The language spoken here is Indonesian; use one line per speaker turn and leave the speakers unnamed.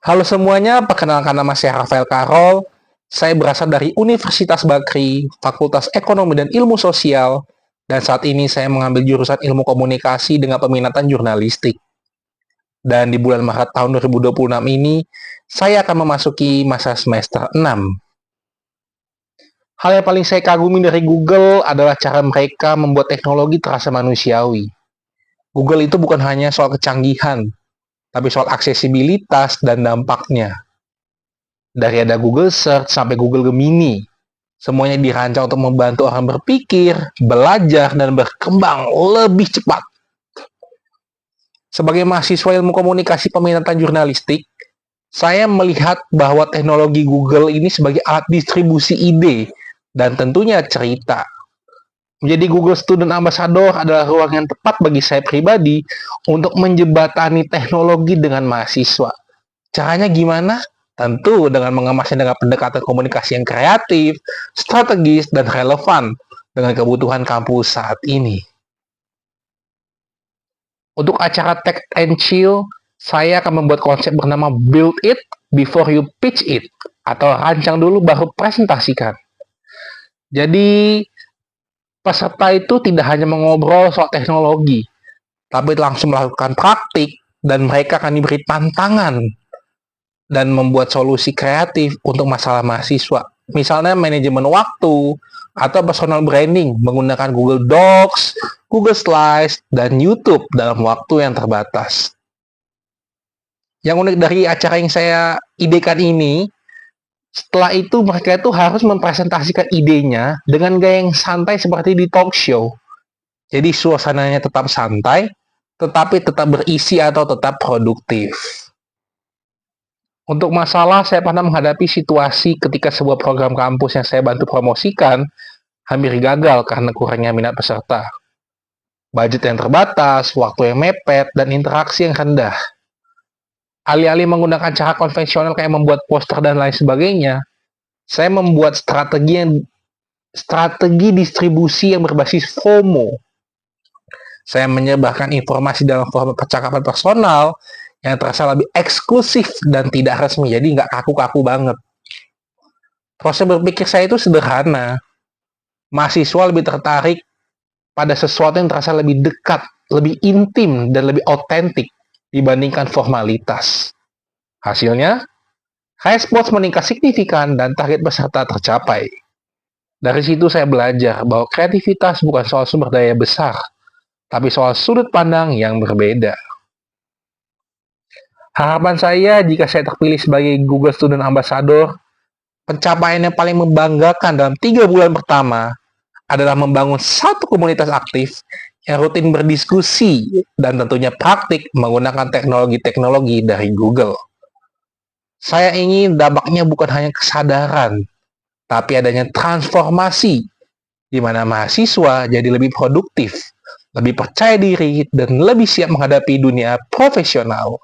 Halo semuanya, perkenalkan nama saya Rafael Karol. Saya berasal dari Universitas Bakri, Fakultas Ekonomi dan Ilmu Sosial, dan saat ini saya mengambil jurusan Ilmu Komunikasi dengan peminatan jurnalistik. Dan di bulan Maret tahun 2026 ini, saya akan memasuki masa semester 6. Hal yang paling saya kagumi dari Google adalah cara mereka membuat teknologi terasa manusiawi. Google itu bukan hanya soal kecanggihan, tapi soal aksesibilitas dan dampaknya. Dari ada Google Search sampai Google Gemini, semuanya dirancang untuk membantu orang berpikir, belajar, dan berkembang lebih cepat. Sebagai mahasiswa ilmu komunikasi peminatan jurnalistik, saya melihat bahwa teknologi Google ini sebagai alat distribusi ide dan tentunya cerita. Menjadi Google Student Ambassador adalah ruang yang tepat bagi saya pribadi untuk menjembatani teknologi dengan mahasiswa. Caranya gimana? Tentu dengan mengemasnya dengan pendekatan komunikasi yang kreatif, strategis, dan relevan dengan kebutuhan kampus saat ini. Untuk acara Tech and Chill, saya akan membuat konsep bernama Build It Before You Pitch It, atau rancang dulu baru presentasikan. Jadi, peserta itu tidak hanya mengobrol soal teknologi, tapi langsung melakukan praktik, dan mereka akan diberi tantangan dan membuat solusi kreatif untuk masalah mahasiswa. Misalnya manajemen waktu atau personal branding menggunakan Google Docs, Google Slides, dan YouTube dalam waktu yang terbatas. Yang unik dari acara yang saya idekan ini, setelah itu mereka itu harus mempresentasikan idenya dengan gaya yang santai seperti di talk show. Jadi suasananya tetap santai, tetapi tetap berisi atau tetap produktif. Untuk masalah, saya pernah menghadapi situasi ketika sebuah program kampus yang saya bantu promosikan hampir gagal karena kurangnya minat peserta. Budget yang terbatas, waktu yang mepet, dan interaksi yang rendah. Alih-alih menggunakan cara konvensional kayak membuat poster dan lain sebagainya, saya membuat strategi distribusi yang berbasis FOMO. Saya menyebarkan informasi dalam format percakapan personal yang terasa lebih eksklusif dan tidak resmi, jadi nggak kaku-kaku banget. Proses berpikir saya itu sederhana. Mahasiswa lebih tertarik pada sesuatu yang terasa lebih dekat, lebih intim, dan lebih otentik dibandingkan formalitas. Hasilnya, respons meningkat signifikan dan target peserta tercapai. Dari situ saya belajar bahwa kreativitas bukan soal sumber daya besar, tapi soal sudut pandang yang berbeda. Harapan saya jika saya terpilih sebagai Google Student Ambassador, pencapaian yang paling membanggakan dalam 3 bulan pertama adalah membangun satu komunitas aktif yang rutin berdiskusi dan tentunya praktik menggunakan teknologi-teknologi dari Google. Saya ingin dampaknya bukan hanya kesadaran, tapi adanya transformasi di mana mahasiswa jadi lebih produktif, lebih percaya diri, dan lebih siap menghadapi dunia profesional.